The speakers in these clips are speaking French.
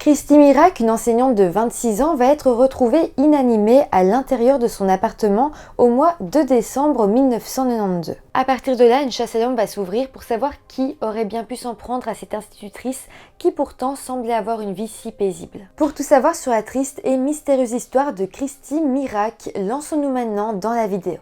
Christy Mirac, une enseignante de 26 ans, va être retrouvée inanimée à l'intérieur de son appartement au mois de décembre 1992. À partir de là, une chasse à l'homme va s'ouvrir pour savoir qui aurait bien pu s'en prendre à cette institutrice qui pourtant semblait avoir une vie si paisible. Pour tout savoir sur la triste et mystérieuse histoire de Christy Mirac, lançons-nous maintenant dans la vidéo.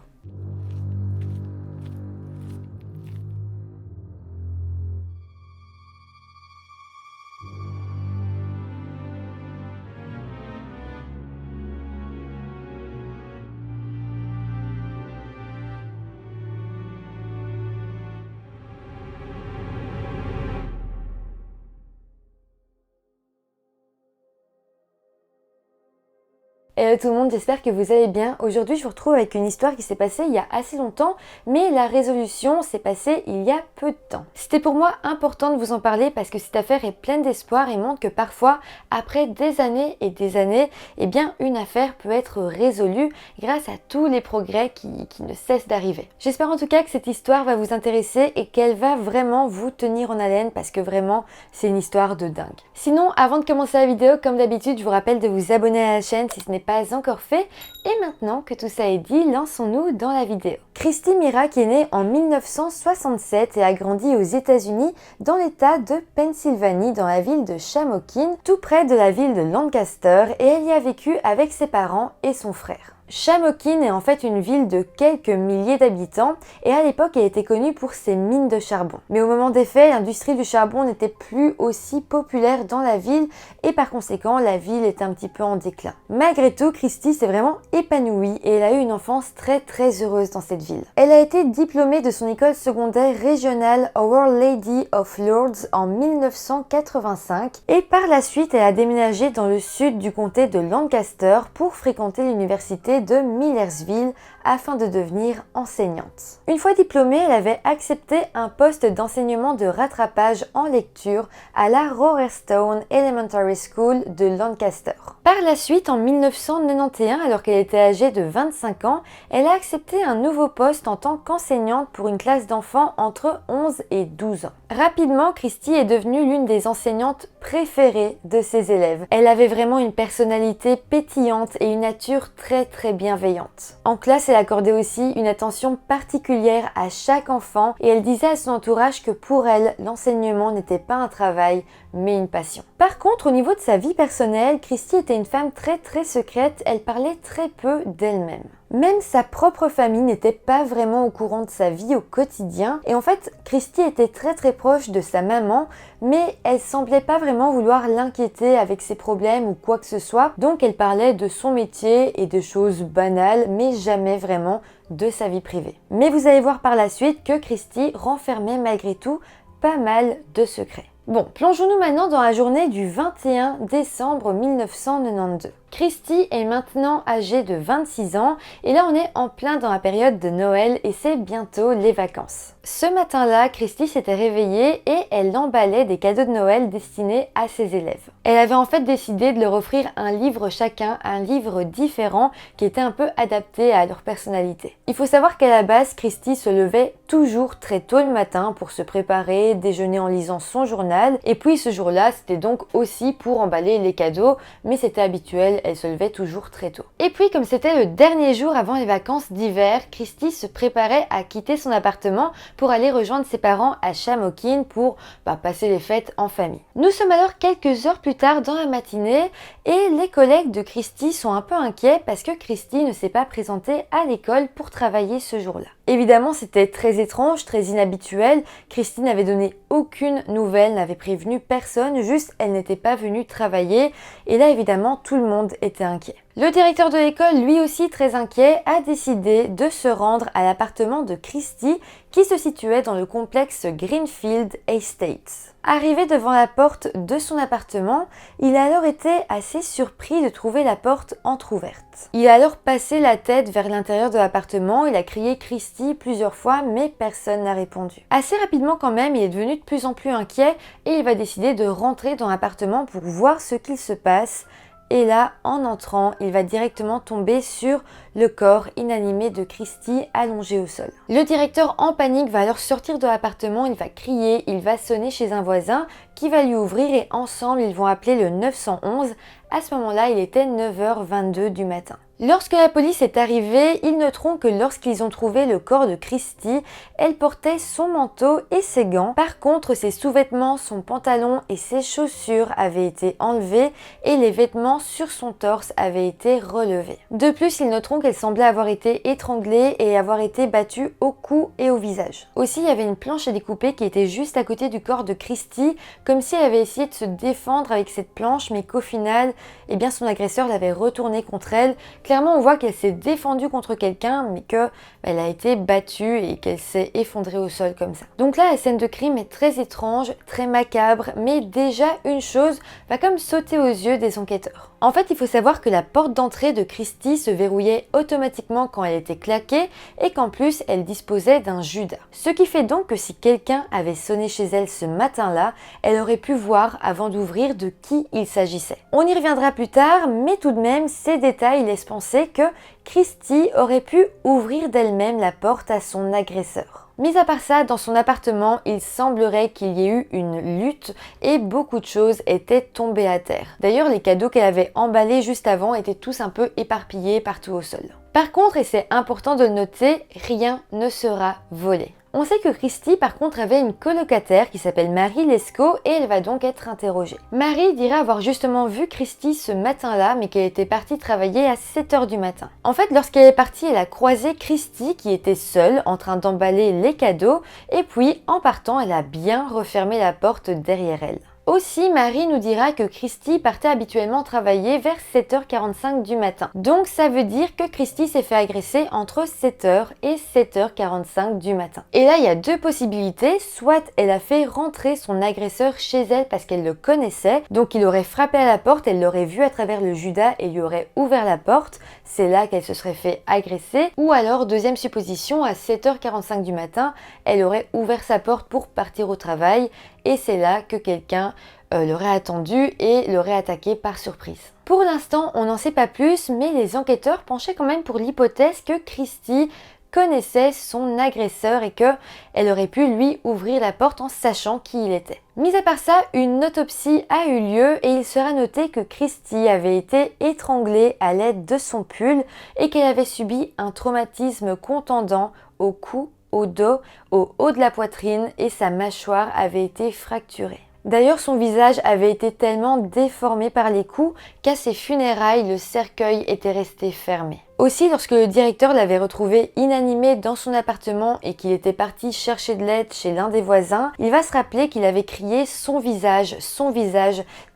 Hello tout le monde, j'espère que vous allez bien. Aujourd'hui, je vous retrouve avec une histoire qui s'est passée il y a assez longtemps, mais la résolution s'est passée il y a peu de temps. C'était pour moi important de vous en parler parce que cette affaire est pleine d'espoir et montre que parfois, après des années et des années, eh bien, une affaire peut être résolue grâce à tous les progrès qui ne cessent d'arriver. J'espère en tout cas que cette histoire va vous intéresser et qu'elle va vraiment vous tenir en haleine parce que vraiment, c'est une histoire de dingue. Sinon, avant de commencer la vidéo, comme d'habitude, je vous rappelle de vous abonner à la chaîne si ce n'est pas encore fait. Et maintenant que tout ça est dit, lançons-nous dans la vidéo. Christy Mirac est née en 1967 et a grandi aux États-Unis dans l'État de Pennsylvanie, dans la ville de Shamokin, tout près de la ville de Lancaster, et elle y a vécu avec ses parents et son frère. Shamokin est en fait une ville de quelques milliers d'habitants et à l'époque elle était connue pour ses mines de charbon. Mais au moment des faits, l'industrie du charbon n'était plus aussi populaire dans la ville et par conséquent la ville est un petit peu en déclin. Malgré tout, Christy s'est vraiment épanouie et elle a eu une enfance très heureuse dans cette ville. Elle a été diplômée de son école secondaire régionale Our Lady of Lourdes en 1985 et par la suite elle a déménagé dans le sud du comté de Lancaster pour fréquenter l'université de Millersville afin de devenir enseignante. Une fois diplômée, elle avait accepté un poste d'enseignement de rattrapage en lecture à la Rowerstone Elementary School de Lancaster. Par la suite, en 1991, alors qu'elle était âgée de 25 ans, elle a accepté un nouveau poste en tant qu'enseignante pour une classe d'enfants entre 11 et 12 ans. Rapidement, Christy est devenue l'une des enseignantes préférées de ses élèves. Elle avait vraiment une personnalité pétillante et une nature très bienveillante. En classe, elle accordait aussi une attention particulière à chaque enfant et elle disait à son entourage que pour elle, l'enseignement n'était pas un travail, mais une passion. Par contre, au niveau de sa vie personnelle, Christy était une femme très secrète, elle parlait très peu d'elle-même. Même sa propre famille n'était pas vraiment au courant de sa vie au quotidien et en fait, Christy était très proche de sa maman, mais elle semblait pas vraiment vouloir l'inquiéter avec ses problèmes ou quoi que ce soit, donc elle parlait de son métier et de choses banales, mais jamais vraiment de sa vie privée. Mais vous allez voir par la suite que Christy renfermait malgré tout pas mal de secrets. Bon, plongeons-nous maintenant dans la journée du 21 décembre 1992. Christy est maintenant âgée de 26 ans et là on est en plein dans la période de Noël et c'est bientôt les vacances. Ce matin-là, Christy s'était réveillée et elle emballait des cadeaux de Noël destinés à ses élèves. Elle avait en fait décidé de leur offrir un livre chacun, un livre différent qui était un peu adapté à leur personnalité. Il faut savoir qu'à la base, Christy se levait toujours très tôt le matin pour se préparer, déjeuner en lisant son journal et puis ce jour-là, c'était donc aussi pour emballer les cadeaux, mais c'était habituel. Elle se levait toujours très tôt. Et puis comme c'était le dernier jour avant les vacances d'hiver, Christy se préparait à quitter son appartement pour aller rejoindre ses parents à Shamokin pour passer les fêtes en famille. Nous sommes alors quelques heures plus tard dans la matinée et les collègues de Christy sont un peu inquiets parce que Christy ne s'est pas présentée à l'école pour travailler ce jour-là. Évidemment, c'était très étrange, très inhabituel. Christy n'avait donné aucune nouvelle, n'avait prévenu personne, juste elle n'était pas venue travailler. Et là, évidemment, tout le monde était inquiet. Le directeur de l'école, lui aussi très inquiet, a décidé de se rendre à l'appartement de Christy qui se situait dans le complexe Greenfield Estates. Arrivé devant la porte de son appartement, il a alors été assez surpris de trouver la porte entrouverte. Il a alors passé la tête vers l'intérieur de l'appartement, il a crié Christy plusieurs fois mais personne n'a répondu. Assez rapidement quand même, il est devenu de plus en plus inquiet et il va décider de rentrer dans l'appartement pour voir ce qu'il se passe. Et là, en entrant, il va directement tomber sur le corps inanimé de Christy allongé au sol. Le directeur en panique va alors sortir de l'appartement, il va crier, il va sonner chez un voisin qui va lui ouvrir et ensemble ils vont appeler le 911. À ce moment-là, il était 9h22 du matin. Lorsque la police est arrivée, ils noteront que lorsqu'ils ont trouvé le corps de Christy, elle portait son manteau et ses gants. Par contre, ses sous-vêtements, son pantalon et ses chaussures avaient été enlevés et les vêtements sur son torse avaient été relevés. De plus, ils noteront qu'elle semblait avoir été étranglée et avoir été battue au cou et au visage. Aussi, il y avait une planche à découper qui était juste à côté du corps de Christy, comme si elle avait essayé de se défendre avec cette planche, mais qu'au final, eh bien, son agresseur l'avait retournée contre elle. Clairement, on voit qu'elle s'est défendue contre quelqu'un, mais qu'elle a été battue et qu'elle s'est effondrée au sol comme ça. Donc là, la scène de crime est très étrange, très macabre, mais déjà une chose va comme sauter aux yeux des enquêteurs. En fait, il faut savoir que la porte d'entrée de Christy se verrouillait automatiquement quand elle était claquée et qu'en plus, elle disposait d'un judas. Ce qui fait donc que si quelqu'un avait sonné chez elle ce matin-là, elle aurait pu voir avant d'ouvrir de qui il s'agissait. On y reviendra plus tard, mais tout de même, ces détails laissent penser que Christy aurait pu ouvrir d'elle-même la porte à son agresseur. Mis à part ça, dans son appartement, il semblerait qu'il y ait eu une lutte et beaucoup de choses étaient tombées à terre. D'ailleurs, les cadeaux qu'elle avait emballés juste avant étaient tous un peu éparpillés partout au sol. Par contre, et c'est important de le noter, rien ne sera volé. On sait que Christy, par contre, avait une colocataire qui s'appelle Marie Lescaut et elle va donc être interrogée. Marie dirait avoir justement vu Christy ce matin-là, mais qu'elle était partie travailler à 7h du matin. En fait, lorsqu'elle est partie, elle a croisé Christy qui était seule en train d'emballer les cadeaux et puis, en partant, elle a bien refermé la porte derrière elle. Aussi, Marie nous dira que Christy partait habituellement travailler vers 7h45 du matin. Donc ça veut dire que Christy s'est fait agresser entre 7h et 7h45 du matin. Et là, il y a deux possibilités. Soit elle a fait rentrer son agresseur chez elle parce qu'elle le connaissait, donc il aurait frappé à la porte, elle l'aurait vu à travers le judas et lui aurait ouvert la porte. C'est là qu'elle se serait fait agresser. Ou alors, deuxième supposition, à 7h45 du matin, elle aurait ouvert sa porte pour partir au travail et c'est là que quelqu'un l'aurait attendu et l'aurait attaqué par surprise. Pour l'instant, on n'en sait pas plus, mais les enquêteurs penchaient quand même pour l'hypothèse que Christy connaissait son agresseur et qu'elle aurait pu lui ouvrir la porte en sachant qui il était. Mis à part ça, une autopsie a eu lieu et il sera noté que Christy avait été étranglée à l'aide de son pull et qu'elle avait subi un traumatisme contondant au cou, au dos, au haut de la poitrine et sa mâchoire avait été fracturée. D'ailleurs, son visage avait été tellement déformé par les coups qu'à ses funérailles, le cercueil était resté fermé. Aussi, lorsque le directeur l'avait retrouvé inanimé dans son appartement et qu'il était parti chercher de l'aide chez l'un des voisins, il va se rappeler qu'il avait crié son visage,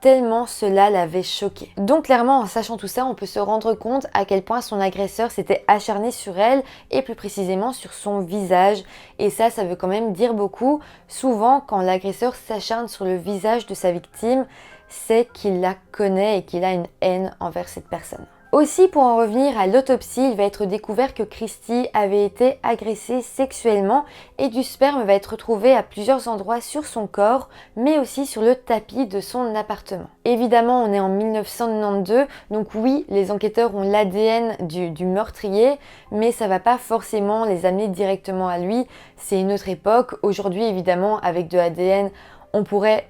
tellement cela l'avait choqué. Donc clairement, en sachant tout ça, on peut se rendre compte à quel point son agresseur s'était acharné sur elle et plus précisément sur son visage. Et ça veut quand même dire beaucoup. Souvent, quand l'agresseur s'acharne sur le visage de sa victime, c'est qu'il la connaît et qu'il a une haine envers cette personne. Aussi, pour en revenir à l'autopsie, il va être découvert que Christy avait été agressée sexuellement et du sperme va être retrouvé à plusieurs endroits sur son corps, mais aussi sur le tapis de son appartement. Évidemment, on est en 1992, donc oui, les enquêteurs ont l'ADN du meurtrier, mais ça va pas forcément les amener directement à lui. C'est une autre époque. Aujourd'hui, évidemment, avec de l'ADN, on pourrait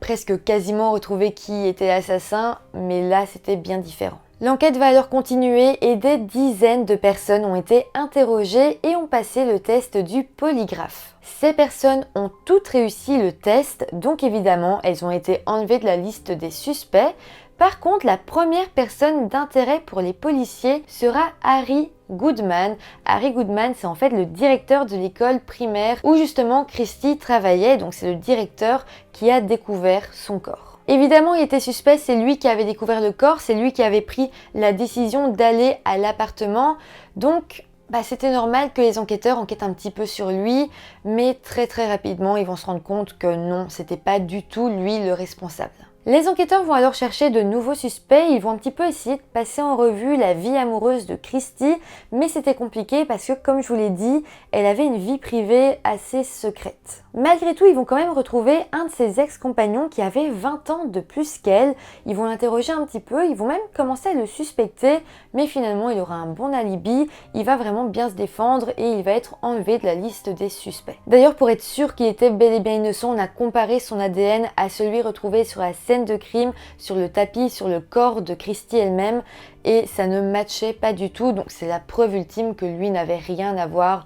presque quasiment retrouver qui était l'assassin, mais là, c'était bien différent. L'enquête va alors continuer et des dizaines de personnes ont été interrogées et ont passé le test du polygraphe. Ces personnes ont toutes réussi le test, donc évidemment elles ont été enlevées de la liste des suspects. Par contre, la première personne d'intérêt pour les policiers sera Harry Goodman. Harry Goodman, c'est en fait le directeur de l'école primaire où justement Christy travaillait, donc c'est le directeur qui a découvert son corps. Évidemment, il était suspect, c'est lui qui avait découvert le corps, c'est lui qui avait pris la décision d'aller à l'appartement. Donc, c'était normal que les enquêteurs enquêtent un petit peu sur lui, mais très rapidement, ils vont se rendre compte que non, c'était pas du tout lui le responsable. Les enquêteurs vont alors chercher de nouveaux suspects, ils vont un petit peu essayer de passer en revue la vie amoureuse de Christy, mais c'était compliqué parce que, comme je vous l'ai dit, elle avait une vie privée assez secrète. Malgré tout, ils vont quand même retrouver un de ses ex-compagnons qui avait 20 ans de plus qu'elle. Ils vont l'interroger un petit peu, ils vont même commencer à le suspecter, mais finalement il aura un bon alibi, il va vraiment bien se défendre et il va être enlevé de la liste des suspects. D'ailleurs, pour être sûr qu'il était bel et bien innocent, on a comparé son ADN à celui retrouvé sur la scène de crime, sur le tapis, sur le corps de Christy elle-même, et ça ne matchait pas du tout, donc c'est la preuve ultime que lui n'avait rien à voir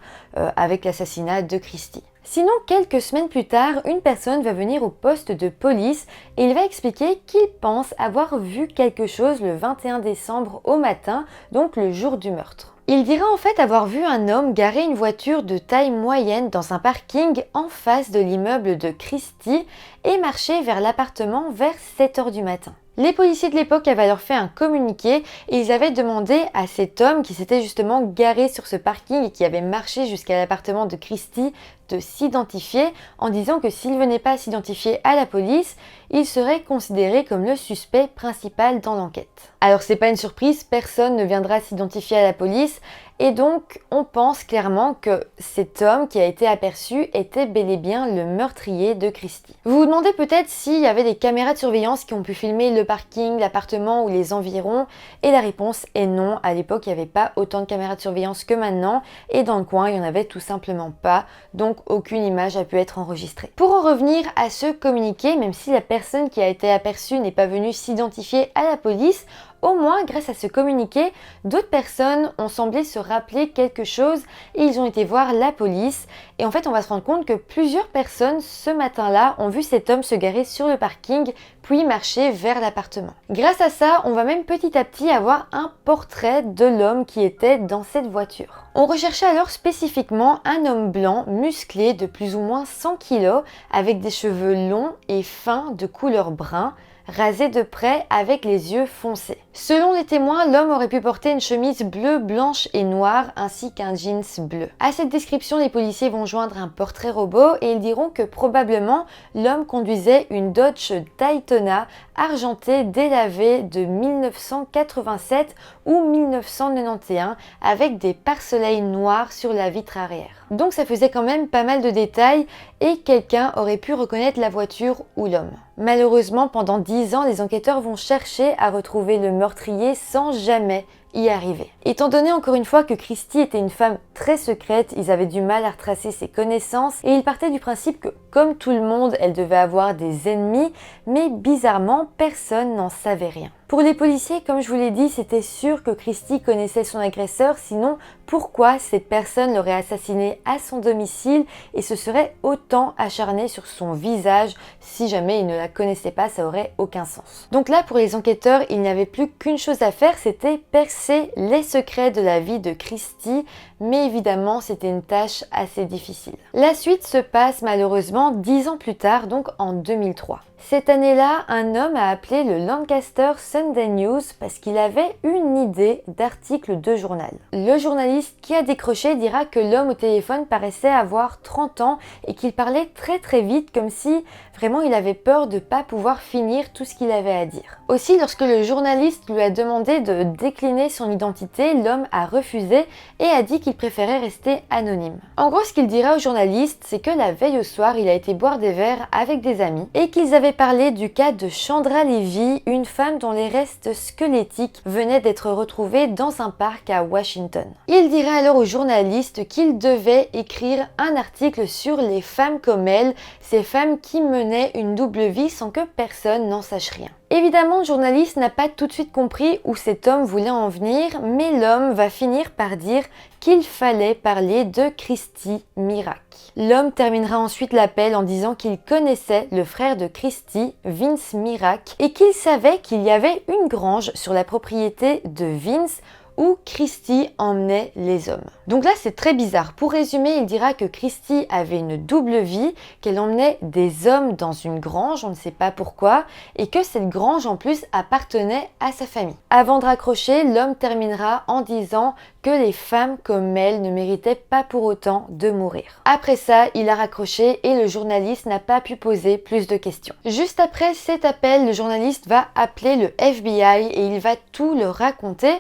avec l'assassinat de Christy. Sinon, quelques semaines plus tard, une personne va venir au poste de police et il va expliquer qu'il pense avoir vu quelque chose le 21 décembre au matin, donc le jour du meurtre. Il dira en fait avoir vu un homme garer une voiture de taille moyenne dans un parking en face de l'immeuble de Christy et marcher vers l'appartement vers 7 h du matin. Les policiers de l'époque avaient alors fait un communiqué et ils avaient demandé à cet homme qui s'était justement garé sur ce parking et qui avait marché jusqu'à l'appartement de Christy de s'identifier en disant que s'il venait pas à s'identifier à la police, il serait considéré comme le suspect principal dans l'enquête. Alors c'est pas une surprise, personne ne viendra s'identifier à la police et donc on pense clairement que cet homme qui a été aperçu était bel et bien le meurtrier de Christy. Vous vous demandez peut-être s'il y avait des caméras de surveillance qui ont pu filmer le parking, l'appartement ou les environs, et la réponse est non. À l'époque, il n'y avait pas autant de caméras de surveillance que maintenant et dans le coin, il n'y en avait tout simplement pas, donc aucune image a pu être enregistrée. Pour en revenir à ce communiqué, même si la personne qui a été aperçue n'est pas venue s'identifier à la police, au moins, grâce à ce communiqué, d'autres personnes ont semblé se rappeler quelque chose et ils ont été voir la police. Et en fait, on va se rendre compte que plusieurs personnes ce matin-là ont vu cet homme se garer sur le parking puis marcher vers l'appartement. Grâce à ça, on va même petit à petit avoir un portrait de l'homme qui était dans cette voiture. On recherchait alors spécifiquement un homme blanc, musclé, de plus ou moins 100 kg, avec des cheveux longs et fins de couleur brun, rasé de près avec les yeux foncés. Selon les témoins, l'homme aurait pu porter une chemise bleue, blanche et noire ainsi qu'un jeans bleu. À cette description, les policiers vont joindre un portrait robot et ils diront que probablement l'homme conduisait une Dodge Daytona argentée délavée de 1987 ou 1991 avec des pare-soleils noirs sur la vitre arrière. Donc ça faisait quand même pas mal de détails et quelqu'un aurait pu reconnaître la voiture ou l'homme. Malheureusement, pendant 10 ans, les enquêteurs vont chercher à retrouver le meurtrier sans jamais y arriver. Étant donné encore une fois que Christy était une femme très secrète, ils avaient du mal à retracer ses connaissances et ils partaient du principe que, comme tout le monde, elle devait avoir des ennemis, mais bizarrement, personne n'en savait rien. Pour les policiers, comme je vous l'ai dit, c'était sûr que Christy connaissait son agresseur, sinon pourquoi cette personne l'aurait assassiné à son domicile et se serait autant acharné sur son visage? Si jamais il ne la connaissait pas, ça aurait aucun sens. Donc là, pour les enquêteurs, il n'y avait plus qu'une chose à faire, c'était percer les secrets de la vie de Christy, mais évidemment, c'était une tâche assez difficile. La suite se passe malheureusement 10 ans plus tard, donc en 2003. Cette année-là, un homme a appelé le Lancaster Sunday News parce qu'il avait une idée d'article de journal. Le journaliste qui a décroché dira que l'homme au téléphone paraissait avoir 30 ans et qu'il parlait très vite comme si vraiment il avait peur de ne pas pouvoir finir tout ce qu'il avait à dire. Aussi, lorsque le journaliste lui a demandé de décliner son identité, l'homme a refusé et a dit qu'il préférait rester anonyme. En gros, ce qu'il dira au journaliste, c'est que la veille au soir, il a été boire des verres avec des amis et qu'ils avaient parlé du cas de Chandra Levy, une femme dont les restes squelettiques venaient d'être retrouvés dans un parc à Washington. Il dira alors au journaliste qu'il devait écrire un article sur les femmes comme elle, ces femmes qui menaient une double vie sans que personne n'en sache rien. Évidemment, le journaliste n'a pas tout de suite compris où cet homme voulait en venir, mais l'homme va finir par dire qu'il fallait parler de Christy Mirac. L'homme terminera ensuite l'appel en disant qu'il connaissait le frère de Christy, Vince Mirac, et qu'il savait qu'il y avait une grange sur la propriété de Vince où Christy emmenait les hommes. Donc là, c'est très bizarre. Pour résumer, il dira que Christy avait une double vie, qu'elle emmenait des hommes dans une grange, on ne sait pas pourquoi, et que cette grange en plus appartenait à sa famille. Avant de raccrocher, l'homme terminera en disant que les femmes comme elle ne méritaient pas pour autant de mourir. Après ça, il a raccroché et le journaliste n'a pas pu poser plus de questions. Juste après cet appel, le journaliste va appeler le FBI et il va tout leur raconter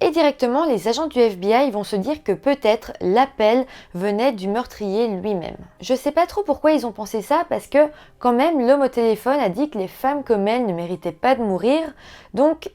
et directement les agents du FBI vont se dire que peut-être l'appel venait du meurtrier lui-même. Je sais pas trop pourquoi ils ont pensé ça parce que quand même l'homme au téléphone a dit que les femmes comme elle ne méritaient pas de mourir, donc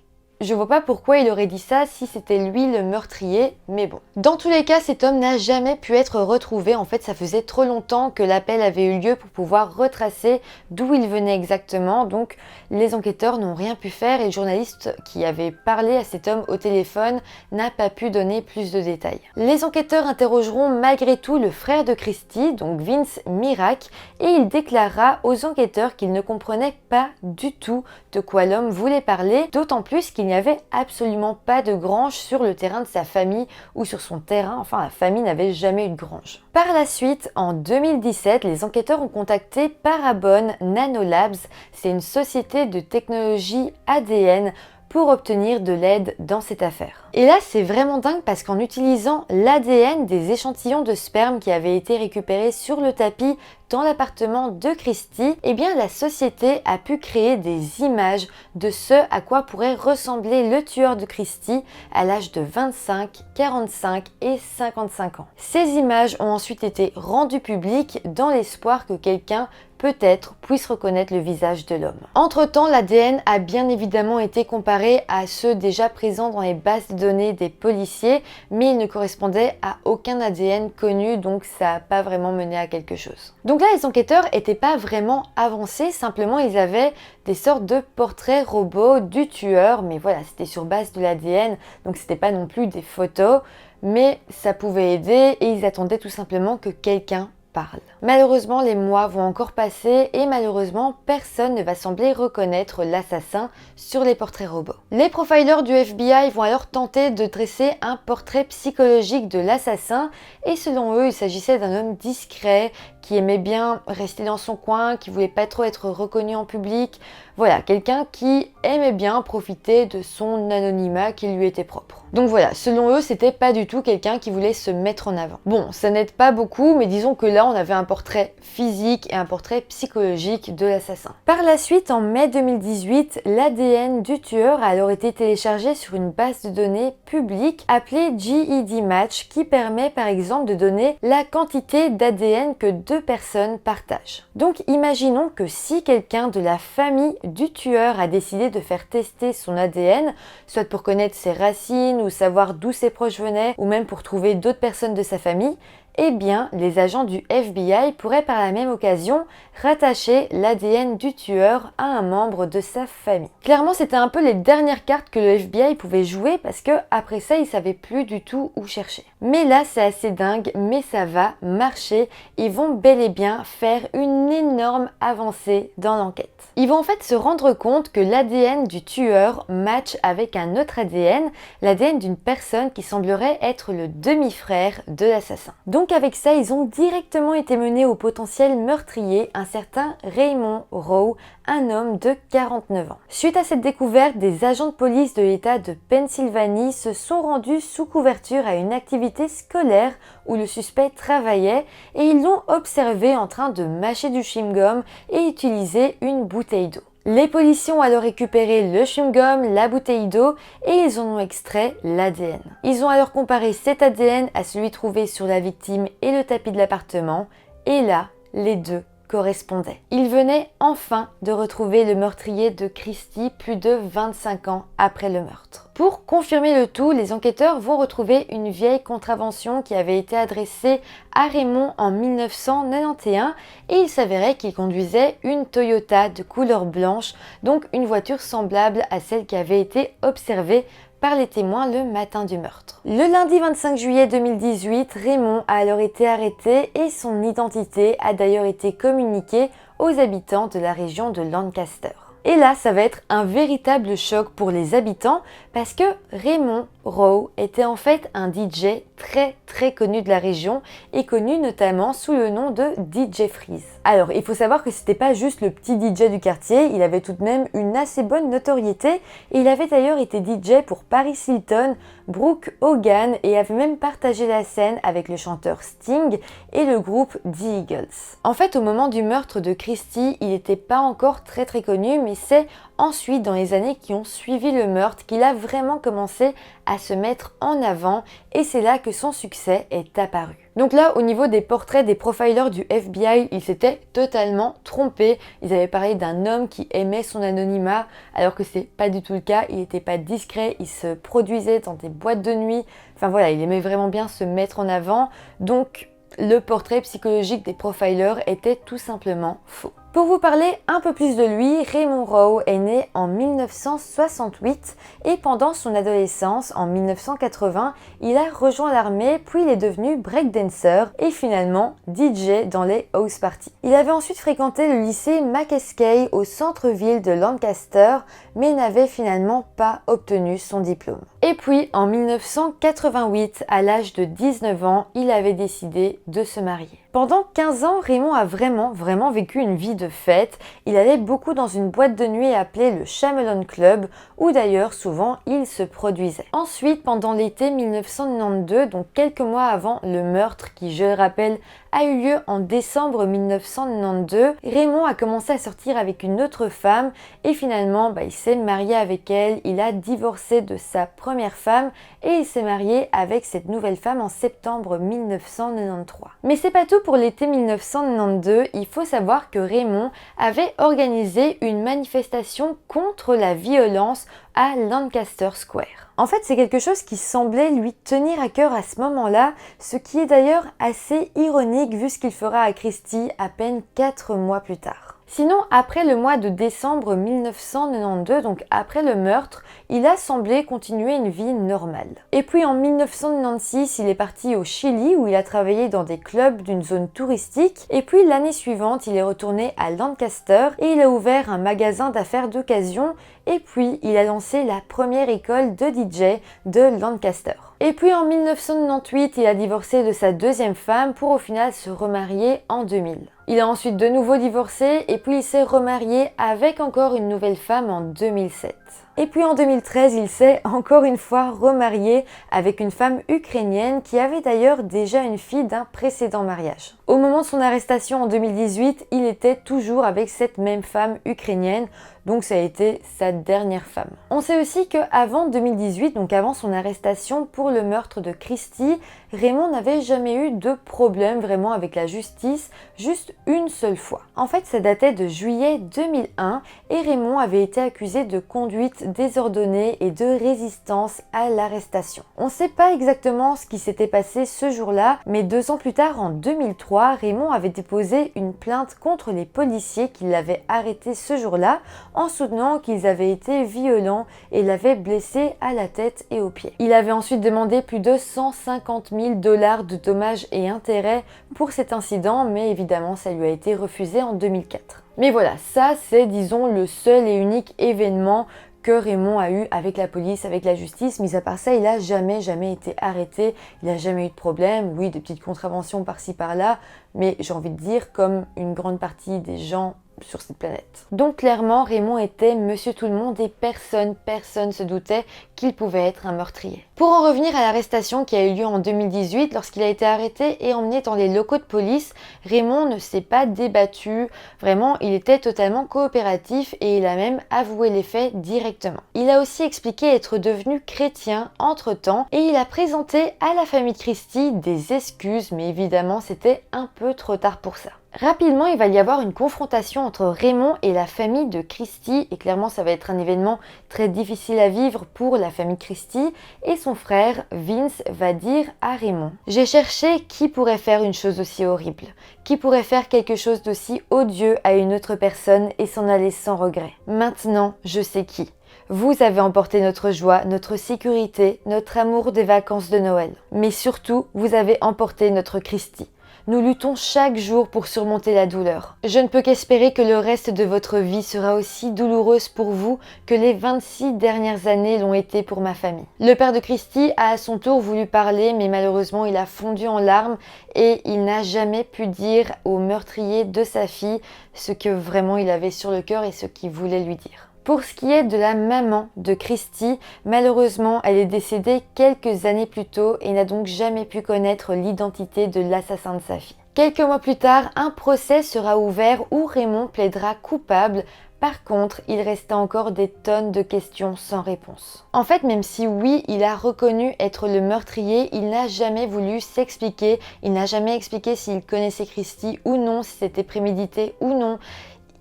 je vois pas pourquoi il aurait dit ça si c'était lui le meurtrier, mais bon. Dans tous les cas, cet homme n'a jamais pu être retrouvé. En fait, ça faisait trop longtemps que l'appel avait eu lieu pour pouvoir retracer d'où il venait exactement. Donc, les enquêteurs n'ont rien pu faire et le journaliste qui avait parlé à cet homme au téléphone n'a pas pu donner plus de détails. Les enquêteurs interrogeront malgré tout le frère de Christy, donc Vince Mirac, et il déclarera aux enquêteurs qu'il ne comprenait pas du tout de quoi l'homme voulait parler, d'autant plus qu'il n'y avait absolument pas de grange sur le terrain de sa famille ou sur son terrain, enfin la famille n'avait jamais eu de grange. Par la suite, en 2017, les enquêteurs ont contacté Parabon Nanolabs, c'est une société de technologie ADN pour obtenir de l'aide dans cette affaire. Et là, c'est vraiment dingue parce qu'en utilisant l'ADN des échantillons de sperme qui avaient été récupérés sur le tapis dans l'appartement de Christy, eh bien la société a pu créer des images de ce à quoi pourrait ressembler le tueur de Christy à l'âge de 25, 45 et 55 ans. Ces images ont ensuite été rendues publiques dans l'espoir que quelqu'un peut-être puisse reconnaître le visage de l'homme. Entre-temps, l'ADN a bien évidemment été comparé à ceux déjà présents dans les bases de données des policiers, mais il ne correspondait à aucun ADN connu, donc ça n'a pas vraiment mené à quelque chose. Donc là, les enquêteurs n'étaient pas vraiment avancés, simplement ils avaient des sortes de portraits robots du tueur, mais voilà, c'était sur base de l'ADN, donc c'était pas non plus des photos, mais ça pouvait aider et ils attendaient tout simplement que quelqu'un parle. Malheureusement, les mois vont encore passer et malheureusement, personne ne va sembler reconnaître l'assassin sur les portraits robots. Les profilers du FBI vont alors tenter de dresser un portrait psychologique de l'assassin et selon eux, il s'agissait d'un homme discret qui aimait bien rester dans son coin, qui voulait pas trop être reconnu en public. Voilà, quelqu'un qui aimait bien profiter de son anonymat qui lui était propre. Donc voilà, selon eux, c'était pas du tout quelqu'un qui voulait se mettre en avant. Bon, ça n'aide pas beaucoup, mais disons que là, on avait un portrait physique et un portrait psychologique de l'assassin. Par la suite, en mai 2018, l'ADN du tueur a alors été téléchargé sur une base de données publique appelée GED Match qui permet par exemple de donner la quantité d'ADN que deux personnes partagent. Donc imaginons que si quelqu'un de la famille du tueur a décidé de faire tester son ADN, soit pour connaître ses racines ou savoir d'où ses proches venaient, ou même pour trouver d'autres personnes de sa famille, eh bien, les agents du FBI pourraient par la même occasion rattacher l'ADN du tueur à un membre de sa famille. Clairement, c'était un peu les dernières cartes que le FBI pouvait jouer parce que après ça, ils savaient plus du tout où chercher. Mais là, c'est assez dingue, mais ça va marcher. Ils vont bel et bien faire une énorme avancée dans l'enquête. Ils vont en fait se rendre compte que l'ADN du tueur match avec un autre ADN, l'ADN d'une personne qui semblerait être le demi-frère de l'assassin. Donc avec ça, ils ont directement été menés au potentiel meurtrier, un certain Raymond Rowe, un homme de 49 ans. Suite à cette découverte, des agents de police de l'État de Pennsylvanie se sont rendus sous couverture à une activité scolaire où le suspect travaillait et ils l'ont observé en train de mâcher du chewing-gum et utiliser une bouteille d'eau. Les policiers ont alors récupéré le chewing-gum, la bouteille d'eau et ils en ont extrait l'ADN. Ils ont alors comparé cet ADN à celui trouvé sur la victime et le tapis de l'appartement et là, les deux correspondaient. Ils venaient enfin de retrouver le meurtrier de Christy plus de 25 ans après le meurtre. Pour confirmer le tout, les enquêteurs vont retrouver une vieille contravention qui avait été adressée à Raymond en 1991 et il s'avérait qu'il conduisait une Toyota de couleur blanche, donc une voiture semblable à celle qui avait été observée par les témoins le matin du meurtre. Le lundi 25 juillet 2018, Raymond a alors été arrêté et son identité a d'ailleurs été communiquée aux habitants de la région de Lancaster. Et là, ça va être un véritable choc pour les habitants parce que Raymond Rowe était en fait un DJ très connu de la région et connu notamment sous le nom de DJ Freeze. Alors il faut savoir que c'était pas juste le petit DJ du quartier, il avait tout de même une assez bonne notoriété et il avait d'ailleurs été DJ pour Paris Hilton, Brooke Hogan et avait même partagé la scène avec le chanteur Sting et le groupe The Eagles. En fait au moment du meurtre de Christy, il n'était pas encore très connu, mais c'est ensuite dans les années qui ont suivi le meurtre qu'il a vraiment commencé à se mettre en avant et c'est là que son succès est apparu. Donc là, au niveau des portraits des profilers du FBI, ils s'étaient totalement trompés. Ils avaient parlé d'un homme qui aimait son anonymat, alors que c'est pas du tout le cas. Il n'était pas discret, il se produisait dans des boîtes de nuit. Enfin voilà, il aimait vraiment bien se mettre en avant. Donc le portrait psychologique des profilers était tout simplement faux. Pour vous parler un peu plus de lui, Raymond Rowe est né en 1968 et pendant son adolescence, en 1980, il a rejoint l'armée puis il est devenu breakdancer et finalement DJ dans les house parties. Il avait ensuite fréquenté le lycée McEskey au centre-ville de Lancaster mais n'avait finalement pas obtenu son diplôme. Et puis en 1988, à l'âge de 19 ans, il avait décidé de se marier. Pendant 15 ans, Raymond a vraiment vécu une vie de fête. Il allait beaucoup dans une boîte de nuit appelée le Chamelon Club, où d'ailleurs souvent il se produisait. Ensuite, pendant l'été 1992, donc quelques mois avant le meurtre qui, je le rappelle, a eu lieu en décembre 1992, Raymond a commencé à sortir avec une autre femme et finalement il s'est marié avec elle, il a divorcé de sa première femme et il s'est marié avec cette nouvelle femme en septembre 1993. Mais c'est pas tout pour l'été 1992, il faut savoir que Raymond avait organisé une manifestation contre la violence à Lancaster Square. En fait, c'est quelque chose qui semblait lui tenir à cœur à ce moment-là, ce qui est d'ailleurs assez ironique vu ce qu'il fera à Christy à peine 4 mois plus tard. Sinon, après le mois de décembre 1992, donc après le meurtre, il a semblé continuer une vie normale. Et puis en 1996, il est parti au Chili où il a travaillé dans des clubs d'une zone touristique. Et puis l'année suivante, il est retourné à Lancaster et il a ouvert un magasin d'affaires d'occasion. Et puis il a lancé la première école de DJ de Lancaster. Et puis en 1998, il a divorcé de sa deuxième femme pour au final se remarier en 2000. Il a ensuite de nouveau divorcé et puis il s'est remarié avec encore une nouvelle femme en 2007. Et puis en 2013, il s'est encore une fois remarié avec une femme ukrainienne qui avait d'ailleurs déjà une fille d'un précédent mariage. Au moment de son arrestation en 2018, il était toujours avec cette même femme ukrainienne, donc ça a été sa dernière femme. On sait aussi qu'avant 2018, donc avant son arrestation pour le meurtre de Christy, Raymond n'avait jamais eu de problème vraiment avec la justice, juste une seule fois. En fait, ça datait de juillet 2001 et Raymond avait été accusé de conduite désordonnée et de résistance à l'arrestation. On ne sait pas exactement ce qui s'était passé ce jour-là, mais 2 ans plus tard, en 2003, Raymond avait déposé une plainte contre les policiers qui l'avaient arrêté ce jour-là en soutenant qu'ils avaient été violents et l'avaient blessé à la tête et aux pieds. Il avait ensuite demandé plus de 150 000 $, de dommages et intérêts pour cet incident, mais évidemment ça lui a été refusé en 2004. Mais voilà, ça c'est disons le seul et unique événement que Raymond a eu avec la police, avec la justice. Mis à part ça, il n'a jamais été arrêté, il n'a jamais eu de problème, oui, des petites contraventions par-ci par-là, mais j'ai envie de dire comme une grande partie des gens sur cette planète. Donc clairement, Raymond était monsieur tout le monde et personne se doutait qu'il pouvait être un meurtrier. Pour en revenir à l'arrestation qui a eu lieu en 2018, lorsqu'il a été arrêté et emmené dans les locaux de police, Raymond ne s'est pas débattu, vraiment il était totalement coopératif et il a même avoué les faits directement. Il a aussi expliqué être devenu chrétien entre-temps et il a présenté à la famille Christy des excuses, mais évidemment c'était un peu trop tard pour ça. Rapidement, il va y avoir une confrontation entre Raymond et la famille de Christy et clairement ça va être un événement très difficile à vivre pour la famille Christy et son frère Vince va dire à Raymond: j'ai cherché qui pourrait faire une chose aussi horrible, qui pourrait faire quelque chose d'aussi odieux à une autre personne et s'en aller sans regret. Maintenant, je sais qui. Vous avez emporté notre joie, notre sécurité, notre amour des vacances de Noël. Mais surtout, vous avez emporté notre Christy. Nous luttons chaque jour pour surmonter la douleur. Je ne peux qu'espérer que le reste de votre vie sera aussi douloureuse pour vous que les 26 dernières années l'ont été pour ma famille. Le père de Christy a à son tour voulu parler, mais malheureusement il a fondu en larmes et il n'a jamais pu dire au meurtrier de sa fille ce que vraiment il avait sur le cœur et ce qu'il voulait lui dire. Pour ce qui est de la maman de Christy, malheureusement, elle est décédée quelques années plus tôt et n'a donc jamais pu connaître l'identité de l'assassin de sa fille. Quelques mois plus tard, un procès sera ouvert où Raymond plaidera coupable. Par contre, il restait encore des tonnes de questions sans réponse. En fait, même si oui, il a reconnu être le meurtrier, il n'a jamais voulu s'expliquer, il n'a jamais expliqué s'il connaissait Christy ou non, si c'était prémédité ou non.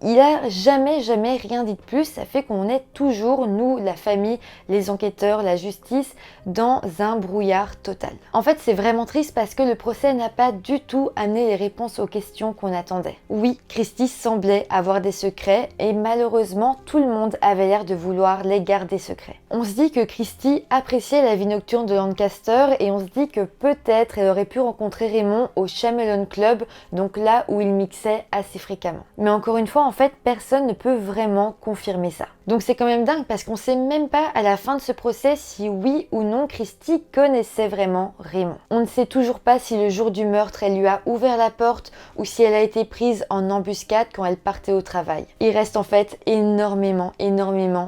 Il a jamais rien dit de plus, ça fait qu'on est toujours, nous, la famille, les enquêteurs, la justice, dans un brouillard total. En fait, c'est vraiment triste parce que le procès n'a pas du tout amené les réponses aux questions qu'on attendait. Oui, Christy semblait avoir des secrets et malheureusement, tout le monde avait l'air de vouloir les garder secrets. On se dit que Christy appréciait la vie nocturne de Lancaster et on se dit que peut-être elle aurait pu rencontrer Raymond au Chameleon Club, donc là où il mixait assez fréquemment. Mais encore une fois, en fait, personne ne peut vraiment confirmer ça. Donc c'est quand même dingue parce qu'on sait même pas à la fin de ce procès si oui ou non Christy connaissait vraiment Raymond. On ne sait toujours pas si le jour du meurtre elle lui a ouvert la porte ou si elle a été prise en embuscade quand elle partait au travail. Il reste en fait énormément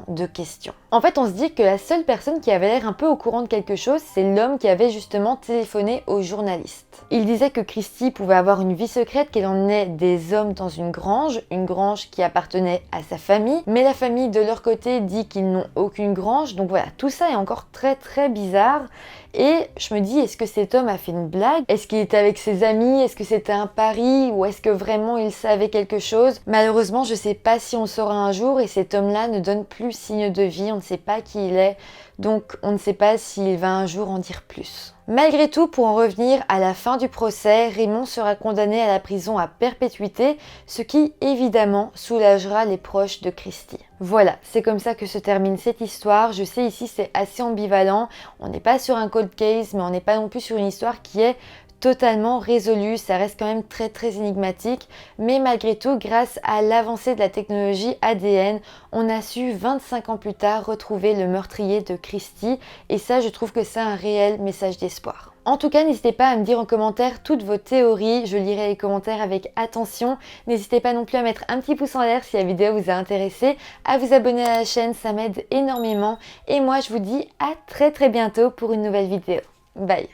de questions. En fait, on se dit que la seule personne qui avait l'air un peu au courant de quelque chose, c'est l'homme qui avait justement téléphoné aux journalistes. Il disait que Christy pouvait avoir une vie secrète, qu'elle emmenait des hommes dans une grange qui appartenait à sa famille, mais la famille de leur côté dit qu'ils n'ont aucune grange, donc voilà, tout ça est encore très bizarre. Et je me dis, est-ce que cet homme a fait une blague? Est-ce qu'il était avec ses amis? Est-ce que c'était un pari? Ou est-ce que vraiment il savait quelque chose? Malheureusement, je sais pas si on le saura un jour et cet homme-là ne donne plus signe de vie, on ne sait pas qui il est, donc on ne sait pas s'il va un jour en dire plus. Malgré tout, pour en revenir à la fin du procès, Raymond sera condamné à la prison à perpétuité, ce qui évidemment soulagera les proches de Christy. Voilà, c'est comme ça que se termine cette histoire. Je sais ici c'est assez ambivalent, on n'est pas sur un cold case, mais on n'est pas non plus sur une histoire qui est totalement résolue, ça reste quand même très énigmatique, mais malgré tout, grâce à l'avancée de la technologie ADN, on a su 25 ans plus tard retrouver le meurtrier de Christy, et ça je trouve que c'est un réel message d'espoir. En tout cas, n'hésitez pas à me dire en commentaire toutes vos théories, je lirai les commentaires avec attention. N'hésitez pas non plus à mettre un petit pouce en l'air si la vidéo vous a intéressé, à vous abonner à la chaîne, ça m'aide énormément, et moi je vous dis à très bientôt pour une nouvelle vidéo. Bye!